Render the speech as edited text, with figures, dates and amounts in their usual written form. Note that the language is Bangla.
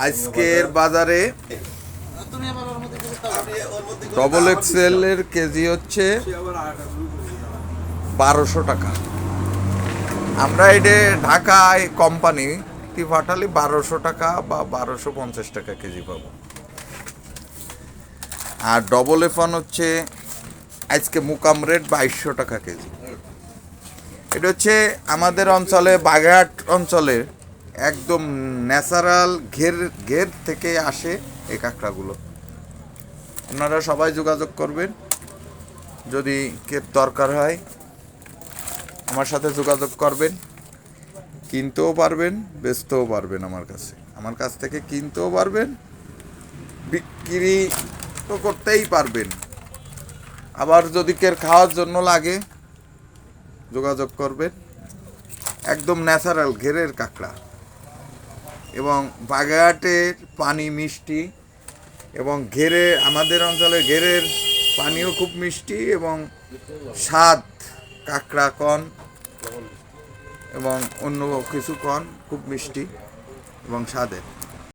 আজকের বাজারে ডবল এক্সেল এর কেজি হচ্ছে 1200 টাকা। আমরা এটা ঢাকায় কোম্পানি ফাটালি 1200 টাকা বা 1250 টাকা কেজি পাবো। আর ডবল এফন হচ্ছে আজকে মুকাম রেট 2200 টাকা কেজি। এটা হচ্ছে আমাদের অঞ্চলে বাগেরহাট অঞ্চলের একদম ন্যাচারাল ঘের থেকে আসে এই কাঁকড়াগুলো। আপনারা সবাই যোগাযোগ করবেন, যদি কে দরকার হয় আমার সাথে যোগাযোগ করবেন। কিনতেও পারবেন, বেচতেও পারবেন। আমার কাছ থেকে কিনতেও পারবেন, বিক্রি তো করতেই পারবেন। আবার যদি কেউ খাওয়ার জন্য লাগে যোগাযোগ করবেন। একদম ন্যাচারাল ঘেরের কাঁকড়া, এবং বাগেরহাটের পানি মিষ্টি, এবং আমাদের অঞ্চলে ঘেরের পানিও খুব মিষ্টি এবং স্বাদ। কাঁকড়া কন এবং অন্য কিছু কন খুব মিষ্টি এবং স্বাদের।